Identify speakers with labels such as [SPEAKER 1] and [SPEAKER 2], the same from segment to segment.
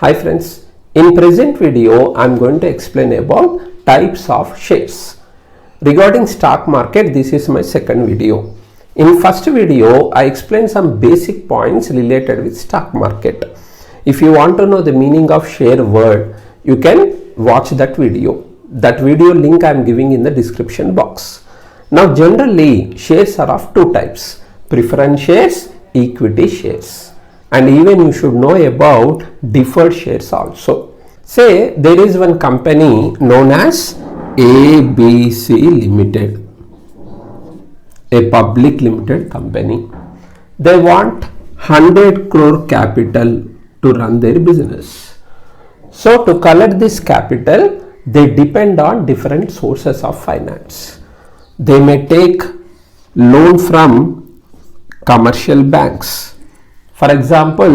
[SPEAKER 1] Hi friends, in present video I am going to explain about types of shares. Regarding stock market, this is my second video. In first video I explained some basic points related with stock market. If you want to know the meaning of share word, you can watch that video. That video link I am giving in the description box. Now generally shares are of two types: preference shares, equity shares. And even you should know about deferred shares also. Say there is one company known as ABC Limited, a public limited company. They want 100 crore capital to run their business. So to collect this capital, they depend on different sources of finance. They may take loan from commercial banks. For example,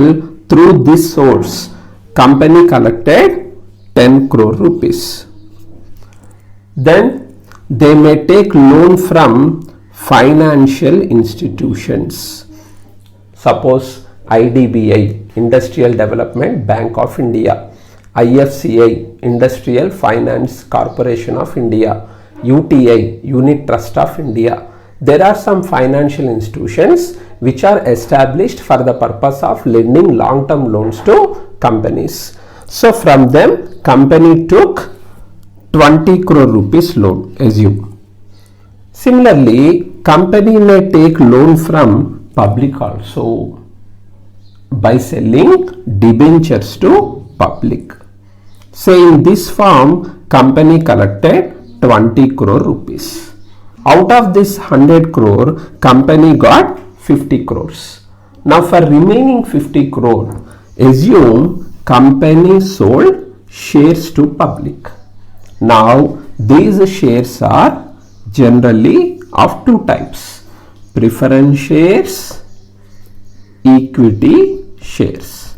[SPEAKER 1] through this source, company collected 10 crore rupees. Then they may take loan from financial institutions. Suppose IDBI, Industrial Development Bank of India, IFCI, Industrial Finance Corporation of India, UTI, Unit Trust of India. There are some financial institutions which are established for the purpose of lending long-term loans to companies. So from them, company took 20 crore rupees loan, assume. Similarly, company may take loan from public also by selling debentures to public. Say in this form, company collected 20 crore rupees. Out of this 100 crore, company got 50 crores. Now for remaining 50 crore, assume company sold shares to public. Now these shares are generally of two types: preference shares, equity shares.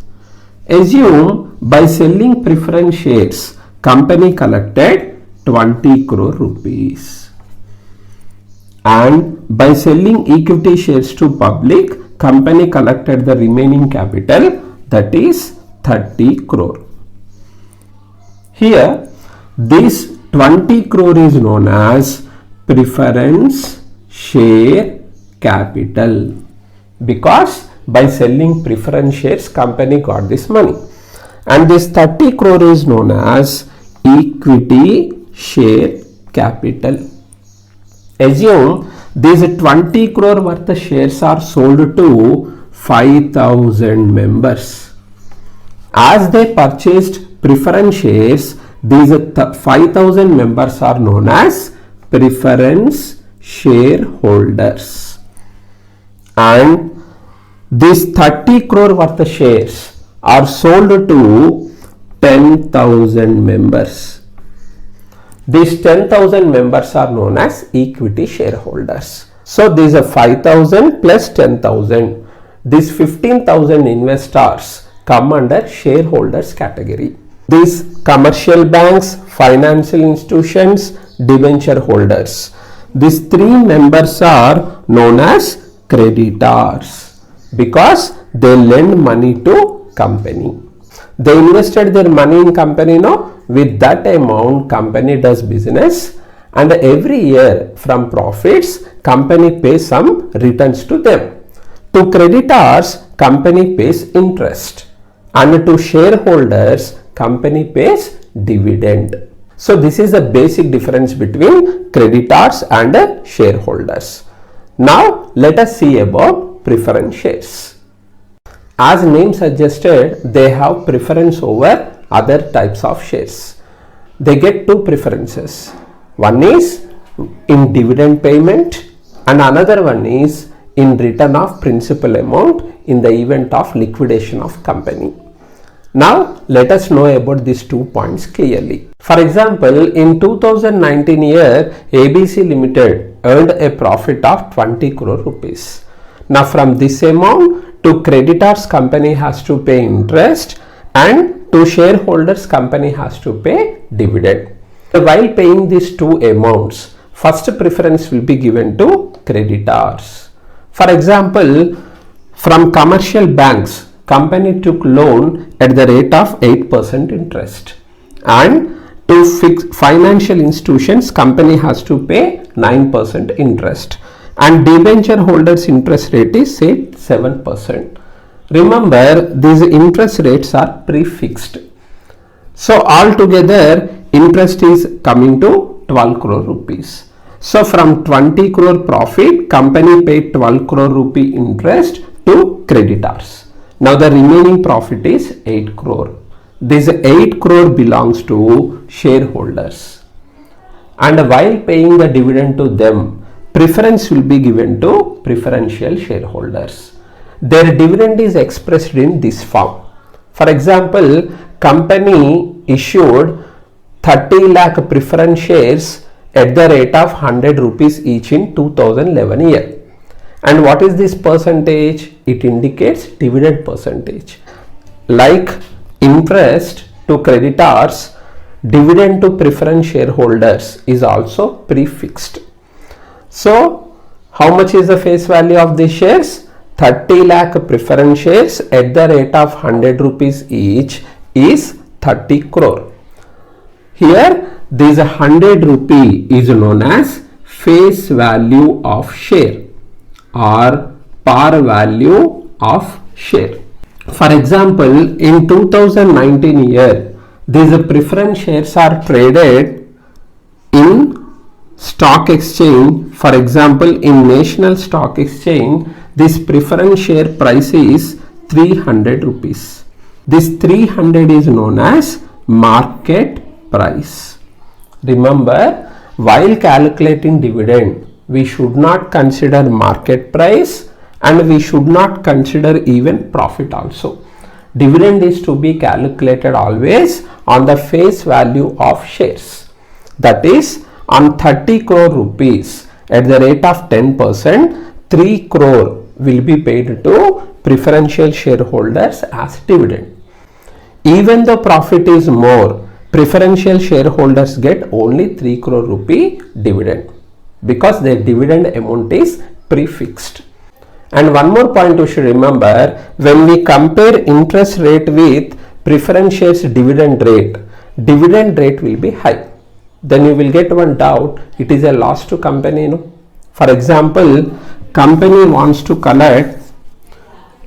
[SPEAKER 1] Assume by selling preference shares, company collected 20 crore rupees. And by selling equity shares to public, company collected the remaining capital, that is 30 crore. Here this 20 crore is known as preference share capital, because by selling preference shares company got this money, and this 30 crore is known as equity share capital. Assume these 20 crore worth shares are sold to 5,000 members. As they purchased preference shares, these 5,000 members are known as preference shareholders. And these 30 crore worth shares are sold to 10,000 members. These 10,000 members are known as equity shareholders. So these are 5,000 plus 10,000. These 15,000 investors come under shareholders category. These commercial banks, financial institutions, debenture holders. These three members are known as creditors because they lend money to company. They invested their money in company now. With that amount, company does business, and every year from profits, company pays some returns to them. To creditors, company pays interest, and to shareholders, company pays dividend. So this is the basic difference between creditors and shareholders. Now let us see about preference shares. As name suggested, they have preference over other types of shares. They get two preferences. One is in dividend payment and another one is in return of principal amount in the event of liquidation of company. Now let us know about these 2 points clearly. For example, in 2019 year, ABC Limited earned a profit of 20 crore rupees. Now from this amount, to creditors company has to pay interest, and to shareholders company has to pay dividend. While paying these two amounts, first preference will be given to creditors. For example, from commercial banks, company took loan at the rate of 8% interest, and to fix financial institutions, company has to pay 9% interest, and debenture holders interest rate is say 7%. Remember, these interest rates are prefixed. So altogether interest is coming to 12 crore rupees. So from 20 crore profit, company paid 12 crore rupee interest to creditors. Now the remaining profit is 8 crore. This 8 crore belongs to shareholders. And while paying the dividend to them, preference will be given to preferential shareholders. Their dividend is expressed in this form. For example, company issued 30 lakh preference shares at the rate of 100 rupees each in 2011 year. And what is this percentage? It indicates dividend percentage. Like interest to creditors, dividend to preference shareholders is also prefixed. So how much is the face value of these shares? 30 lakh preference shares at the rate of 100 rupees each is 30 crore. Here this 100 rupee is known as face value of share or par value of share. For example, in 2019 year, these preference shares are traded in stock exchange. For example, in National Stock Exchange, this preference share price is 300 rupees. This 300 is known as market price. Remember, while calculating dividend, we should not consider market price and we should not consider even profit also. Dividend is to be calculated always on the face value of shares. That is, on 30 crore rupees at the rate of 10%, 3 crore will be paid to preferential shareholders as dividend. Even though profit is more, preferential shareholders get only 3 crore rupee dividend because their dividend amount is prefixed. And one more point you should remember, when we compare interest rate with preference shares dividend rate will be high. Then you will get one doubt, it is a loss to company, no? For example, company wants to collect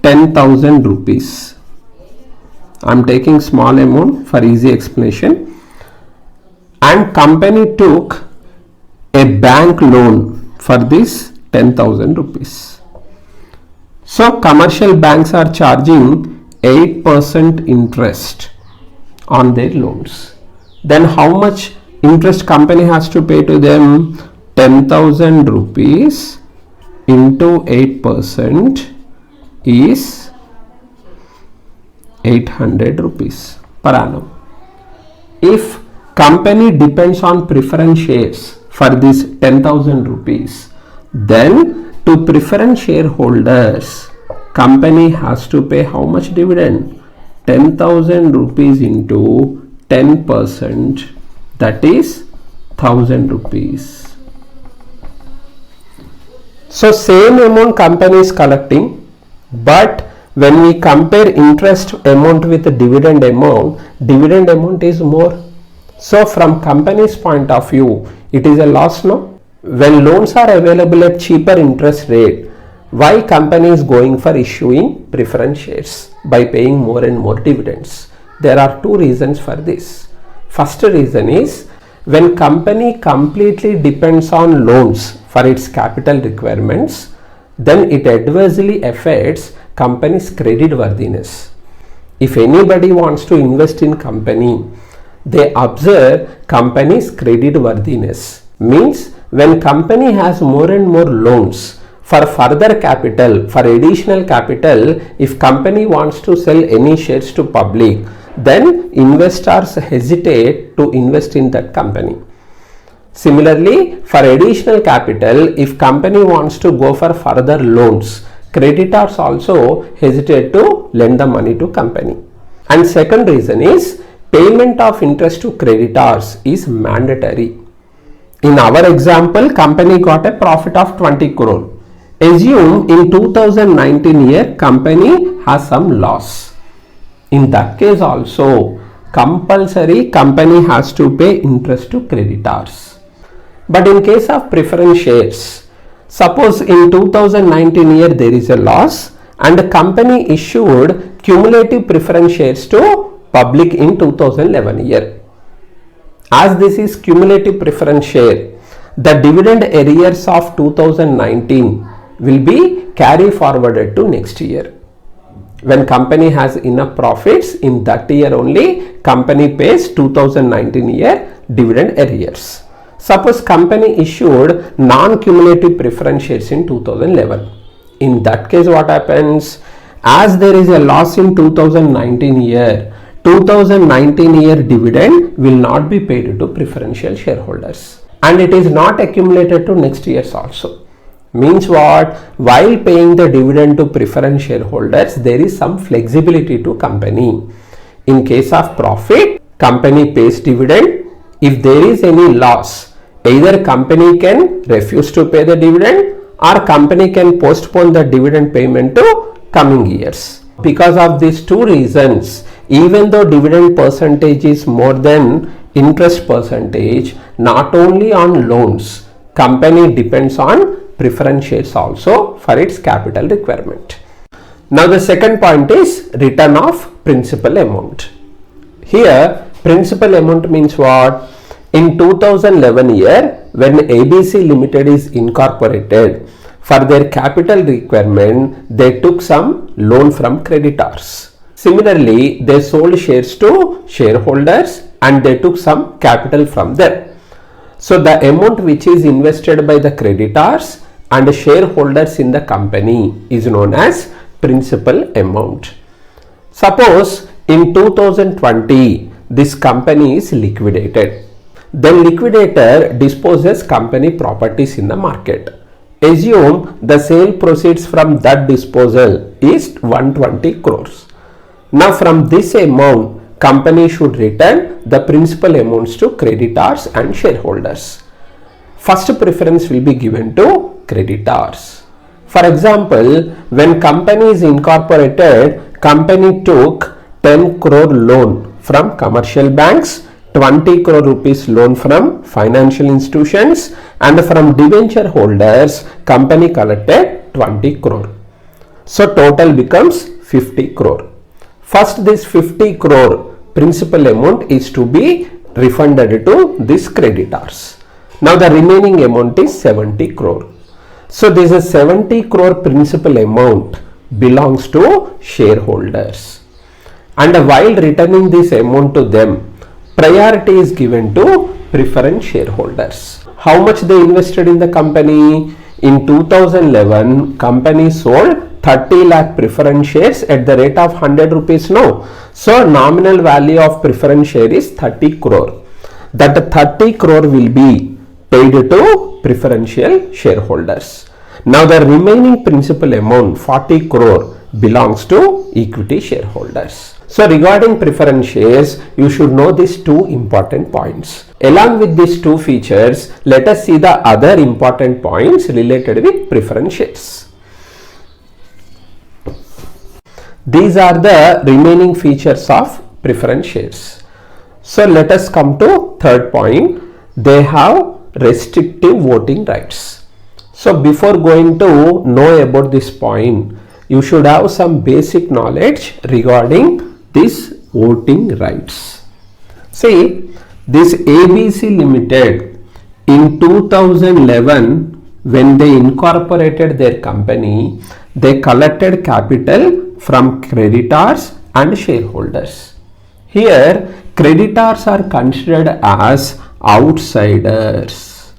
[SPEAKER 1] 10,000 rupees. I am taking small amount for easy explanation. And company took a bank loan for this 10,000 rupees. So commercial banks are charging 8% interest on their loans. Then how much interest company has to pay to them? 10,000 rupees into 8% is 800 rupees per annum. If company depends on preference shares for this 10,000 rupees, then to preference shareholders, company has to pay how much dividend? 10,000 rupees into 10%, that is 1,000 rupees. So same amount company is collecting, but when we compare interest amount with the dividend amount is more. So from company's point of view, it is a loss, no? When loans are available at cheaper interest rate, why company is going for issuing preference shares by paying more and more dividends? There are two reasons for this. First reason is, when company completely depends on loans for its capital requirements, then it adversely affects company's credit worthiness. If anybody wants to invest in company, they observe company's credit worthiness. Means when company has more and more loans for further capital, for additional capital, if company wants to sell any shares to public, then investors hesitate to invest in that company. Similarly, for additional capital, if company wants to go for further loans, creditors also hesitate to lend the money to company. And second reason is, payment of interest to creditors is mandatory. In our example, company got a profit of 20 crore. Assume in 2019 year company has some loss. In that case also compulsory company has to pay interest to creditors. But in case of preference shares, suppose in 2019 year there is a loss and the company issued cumulative preference shares to public in 2011 year. As this is cumulative preference share, the dividend arrears of 2019 will be carry forwarded to next year. When company has enough profits, in that year only company pays 2019 year dividend arrears. Suppose company issued non-cumulative preference shares in 2011. In that case what happens? As there is a loss in 2019 year, 2019 year dividend will not be paid to preferential shareholders, and it is not accumulated to next year's also. Means what? While paying the dividend to preference shareholders, there is some flexibility to company. In case of profit, company pays dividend. If there is any loss, either company can refuse to pay the dividend or company can postpone the dividend payment to coming years. Because of these two reasons, even though dividend percentage is more than interest percentage, not only on loans, company depends on preference shares also for its capital requirement. Now the second point is return of principal amount. Here principal amount means what? In 2011 year, when ABC Limited is incorporated, for their capital requirement, they took some loan from creditors. Similarly, they sold shares to shareholders and they took some capital from them. So the amount which is invested by the creditors and shareholders in the company is known as principal amount. Suppose in 2020, this company is liquidated. Then liquidator disposes company properties in the market. Assume the sale proceeds from that disposal is 120 crores. Now from this amount, company should return the principal amounts to creditors and shareholders. First preference will be given to creditors. For example, when company is incorporated, company took 10 crore loan from commercial banks, 20 crore rupees loan from financial institutions, and from debenture holders company collected 20 crore. So total becomes 50 crore. First this 50 crore principal amount is to be refunded to these creditors. Now the remaining amount is 70 crore. So this is 70 crore principal amount belongs to shareholders, and while returning this amount to them, priority is given to preference shareholders. How much they invested in the company? In 2011, company sold 30 lakh preference shares at the rate of 100 rupees now. So nominal value of preference share is 30 crore. That 30 crore will be paid to preferential shareholders. Now the remaining principal amount 40 crore belongs to equity shareholders. So regarding preference shares, you should know these two important points. Along with these two features, let us see the other important points related with preference shares. These are the remaining features of preference shares. So let us come to third point. They have restrictive voting rights. So before going to know about this point, you should have some basic knowledge regarding these voting rights. See, this ABC Limited in 2011, when they incorporated their company, they collected capital from creditors and shareholders. Here, creditors are considered as outsiders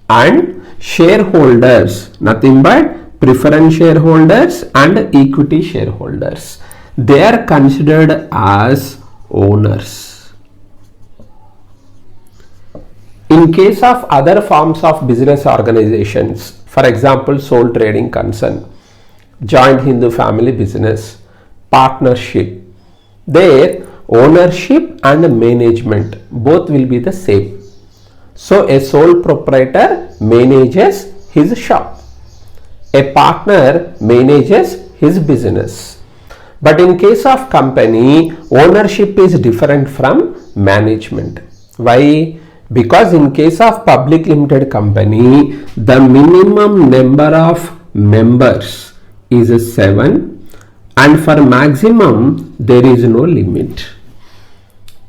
[SPEAKER 1] and shareholders nothing but preference shareholders and equity shareholders. They are considered as owners. In case of other forms of business organizations, for example, sole trading concern, joint Hindu family business, partnership, their ownership and management both will be the same. So a sole proprietor manages his shop. a partner manages his business. But in case of company, ownership is different from management. Why? Because in case of public limited company, the minimum number of members is 7, and for maximum there is no limit.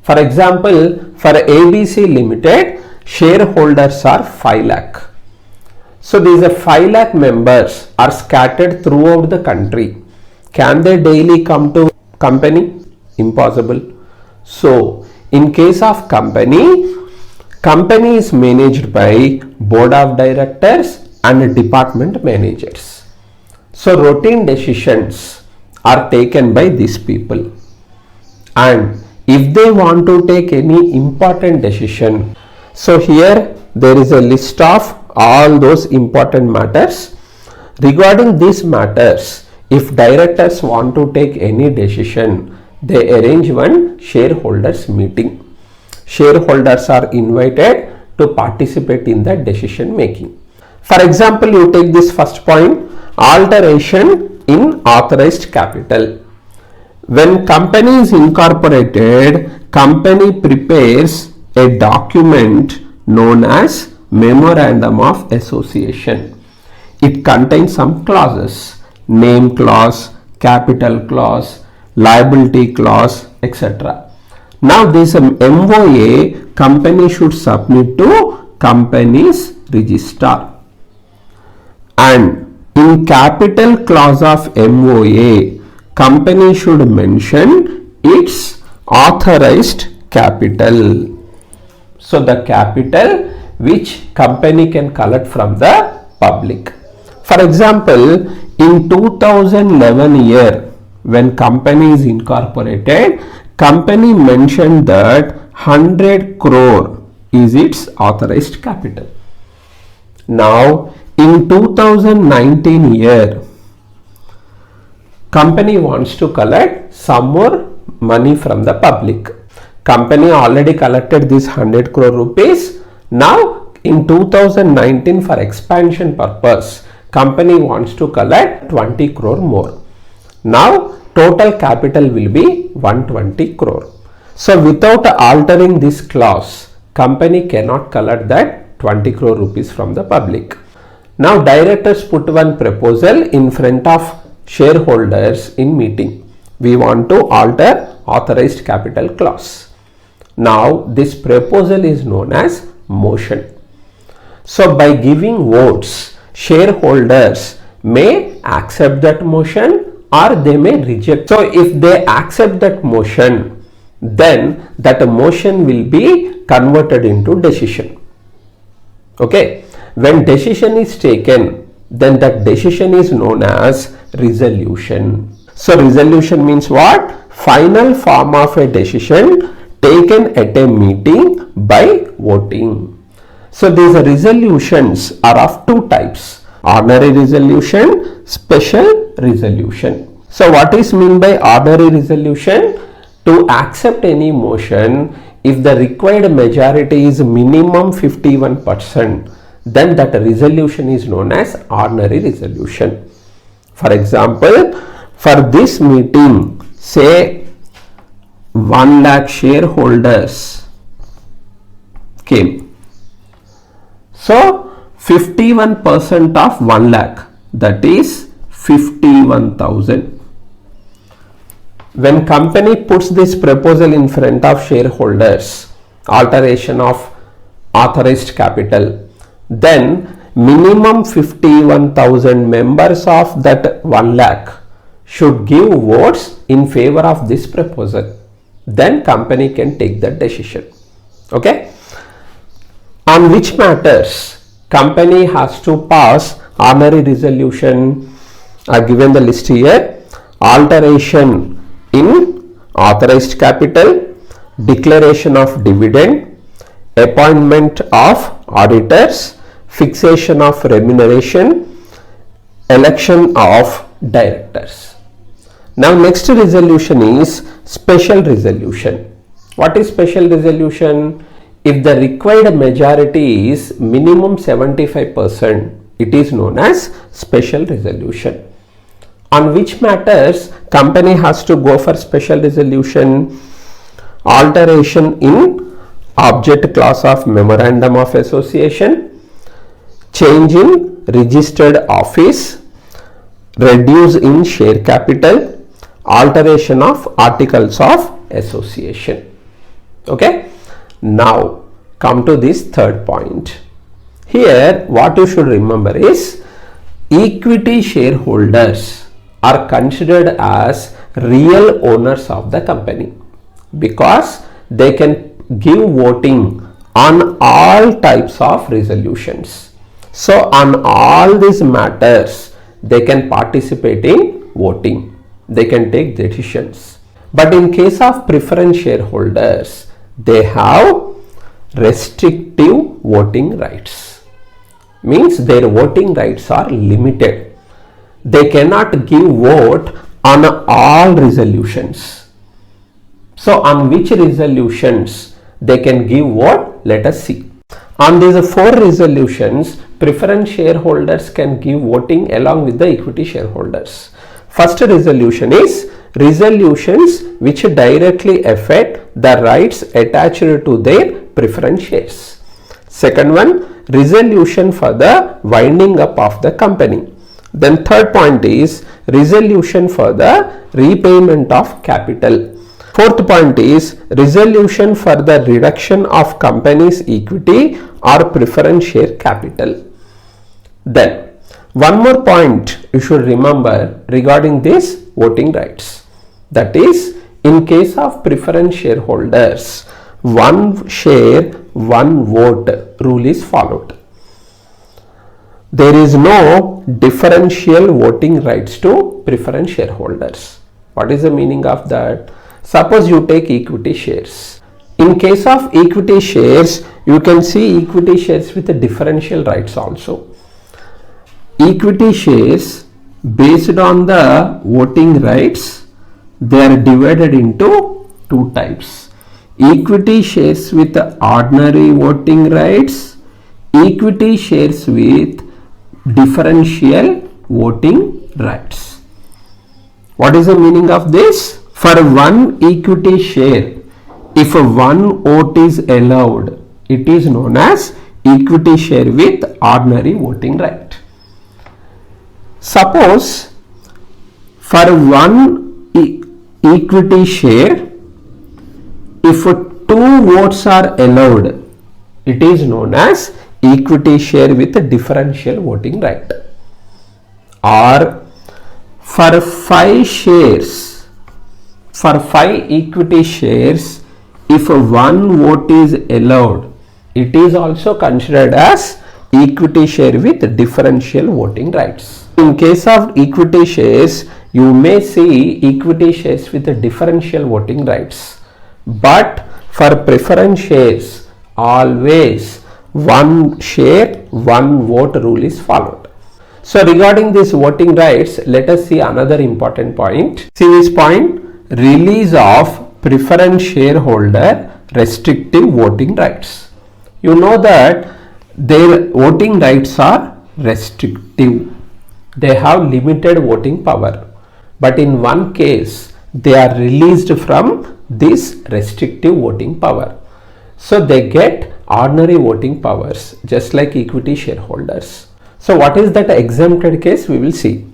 [SPEAKER 1] For example, for ABC Limited, shareholders are 5 lakh. So these 5 lakh members are scattered throughout the country. Can they daily come to company? Impossible. So in case of company is managed by board of directors and department managers. So routine decisions are taken by these people, and if they want to take any important decision, so here there is a list of all those important matters. Regarding these matters, if directors want to take any decision, they arrange one shareholders meeting. Shareholders are invited to participate in the decision making. For example, you take this first point, alteration in authorized capital. When company is incorporated, company prepares a document known as Memorandum of Association. It contains some clauses, name clause, capital clause, liability clause, etc. Now this MOA company should submit to company's registrar, and in capital clause of MOA, company should mention its authorized capital. So the capital which company can collect from the public. For example, in 2011 year, when company is incorporated, company mentioned that 100 crore is its authorized capital. Now in 2019 year, company wants to collect some more money from the public. Company already collected this 100 crore rupees. Now in 2019, for expansion purpose, company wants to collect 20 crore more. Now total capital will be 120 crore. So without altering this clause, company cannot collect that 20 crore rupees from the public. Now directors put one proposal in front of shareholders in meeting. We want to alter authorized capital clause. Now this proposal is known as motion. So by giving votes, shareholders may accept that motion or they may reject. So if they accept that motion, then that motion will be converted into decision. Okay, when decision is taken, then that decision is known as resolution. So resolution means what? Final form of a decision taken at a meeting by voting. So these resolutions are of two types: ordinary resolution, special resolution. So what is meant by ordinary resolution? To accept any motion, if the required majority is minimum 51%, then that resolution is known as ordinary resolution. For example, for this meeting, say 1 lakh shareholders came. So 51% of 1 lakh, that is 51,000. When company puts this proposal in front of shareholders, alteration of authorized capital, then minimum 51,000 members of that 1 lakh should give votes in favor of this proposal. Then company can take that decision. Okay. On which matters company has to pass ordinary resolution? I have given the list here: alteration in authorized capital, declaration of dividend, appointment of auditors, fixation of remuneration, election of directors. Now next resolution is special resolution. What is special resolution? If the required majority is minimum 75%, It is known as special resolution. On which matters company has to go for special resolution? Alteration in object clause of memorandum of association, change in registered office, reduce in share capital, alteration of articles of association. Okay, now come to this third point. Here what you should remember is equity shareholders are considered as real owners of the company because they can give voting on all types of resolutions. So on all these matters they can participate in voting, they can take decisions. But in case of preference shareholders, they have restrictive voting rights. Means their voting rights are limited. They cannot give vote on all resolutions. So on which resolutions they can give vote? Let us see. On these 4 resolutions, preference shareholders can give voting along with the equity shareholders. First resolution is resolutions which directly affect the rights attached to their preference shares. Second one, resolution for the winding up of the company. Then third point is resolution for the repayment of capital. Fourth point is resolution for the reduction of company's equity or preference share capital. Then one more point you should remember regarding this voting rights. That is, in case of preference shareholders, one share, one vote rule is followed. There is no differential voting rights to preference shareholders. What is the meaning of that? Suppose you take equity shares. In case of equity shares, you can see equity shares with the differential rights also. Equity shares based on the voting rights, they are divided into 2 types. Equity shares with ordinary voting rights, equity shares with differential voting rights. What is the meaning of this? For one equity share, if one vote is allowed, it is known as equity share with ordinary voting right. Suppose for one equity share, if 2 votes are allowed, it is known as equity share with a differential voting right. Or for 5 shares, for 5 equity shares, if 1 vote is allowed, it is also considered as equity share with differential voting rights. In case of equity shares, you may see equity shares with differential voting rights, but for preference shares, always 1 share, 1 vote rule is followed. So regarding these voting rights, let us see another important point. See this point, release of preference shareholder restrictive voting rights. You know that their voting rights are restrictive. They have limited voting power. But in one case, they are released from this restrictive voting power. So they get ordinary voting powers just like equity shareholders. So what is that exempted case? We will see.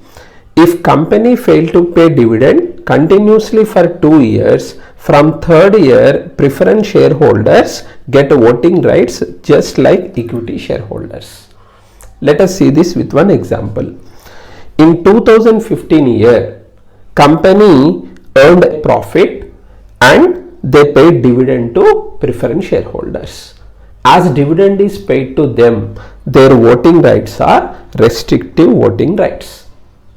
[SPEAKER 1] If company fail to pay dividend continuously for 2 years, from 3rd year preference shareholders get voting rights just like equity shareholders. Let us see this with one example. In 2015 year, company earned a profit and they paid dividend to preference shareholders. As dividend is paid to them, their voting rights are restrictive voting rights.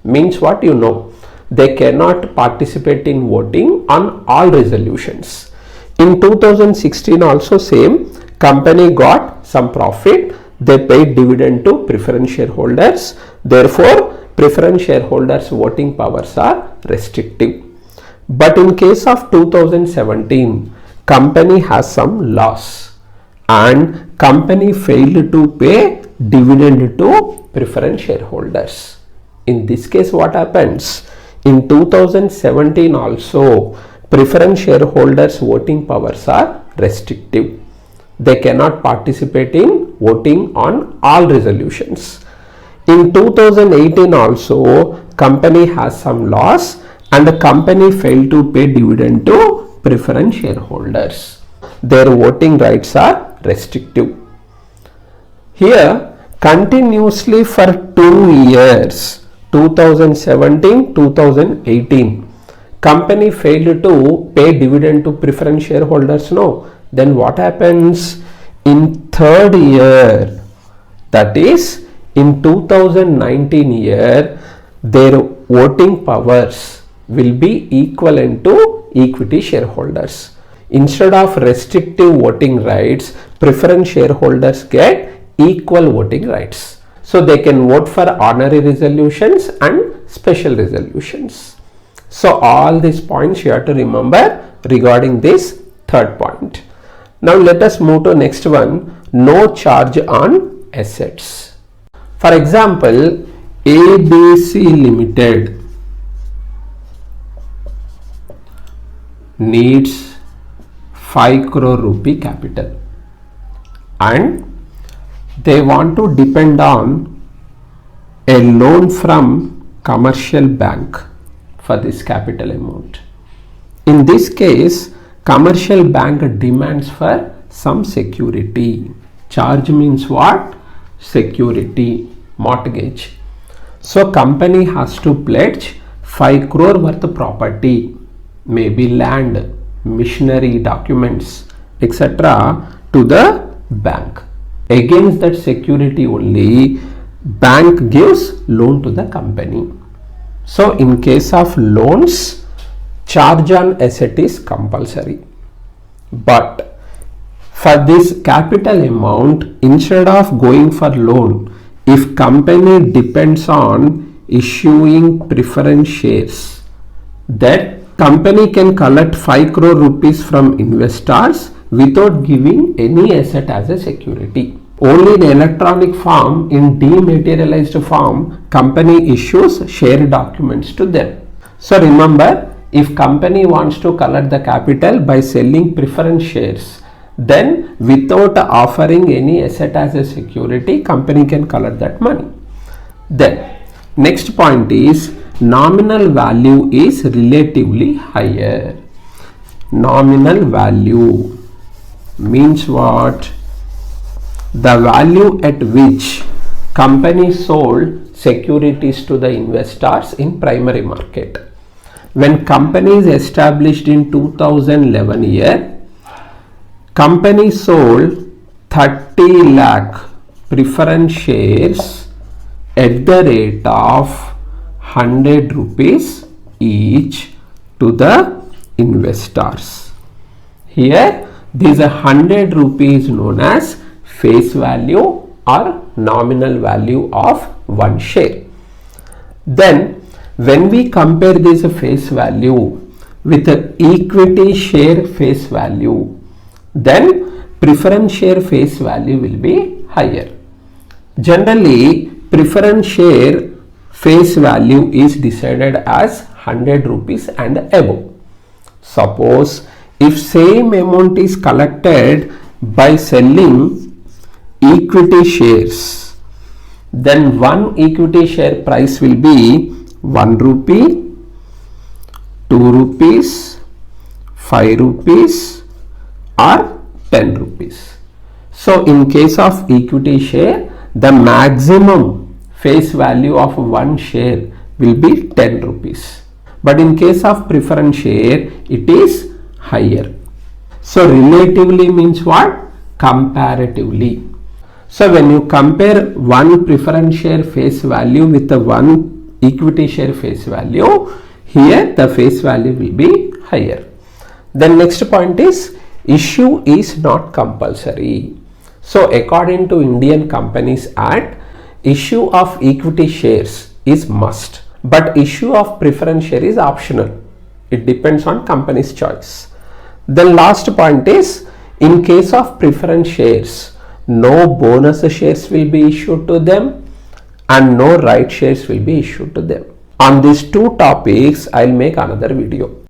[SPEAKER 1] Means what? You know, they cannot participate in voting on all resolutions. In 2016 also same, company got some profit, they paid dividend to preference shareholders, therefore preference shareholders voting powers are restrictive. But in case of 2017, company has some loss and company failed to pay dividend to preference shareholders. In this case, what happens? In 2017 also, preference shareholders voting powers are restrictive. They cannot participate in voting on all resolutions. In 2018 also, company has some loss and the company failed to pay dividend to preference shareholders. Their voting rights are restrictive. Here, continuously for 2 years, 2017, 2018, company failed to pay dividend to preference shareholders. No. Then what happens? In third year, that is in 2019 year, their voting powers will be equivalent to equity shareholders. Instead of restrictive voting rights, preference shareholders get equal voting rights. So they can vote for ordinary resolutions and special resolutions. So all these points you have to remember regarding this third point. Now let us move to next one, no charge on assets. For example, ABC Limited needs 5 crore rupee capital and they want to depend on a loan from commercial bank for this capital amount. In this case, commercial bank demands for some security. Charge means what? Security, mortgage. So company has to pledge 5 crore worth property, maybe land, machinery, documents, etc. to the bank. Against that security only, bank gives loan to the company. So in case of loans, charge on asset is compulsory. But for this capital amount, instead of going for loan, if company depends on issuing preference shares, that company can collect 5 crore rupees from investors without giving any asset as a security. Only in electronic form, in dematerialized form, company issues share documents to them. So remember, if company wants to collect the capital by selling preference shares, then without offering any asset as a security, company can collect that money. Then next point is nominal value is relatively higher. Nominal value means what? The value at which company sold securities to the investors in primary market. When company is established in 2011 year, company sold 30 lakh preference shares at the rate of 100 rupees each to the investors. Here, this 100 rupees known as face value or nominal value of one share. Then when we compare this face value with the equity share face value, then preference share face value will be higher. Generally, preference share face value is decided as 100 rupees and above. Suppose if same amount is collected by selling equity shares, then one equity share price will be 1 rupee, 2 rupees, 5 rupees or 10 rupees. So in case of equity share, the maximum face value of one share will be 10 rupees. But in case of preference share, it is higher. So relatively means what? Comparatively. So when you compare one preference share face value with the one equity share face value, here the face value will be higher. Then next point is issue is not compulsory. So according to Indian Companies Act, issue of equity shares is must, but issue of preference share is optional. It depends on company's choice. The last point is In case of preference shares, no bonus shares will be issued to them and no right shares will be issued to them. On these two topics, I'll make another video.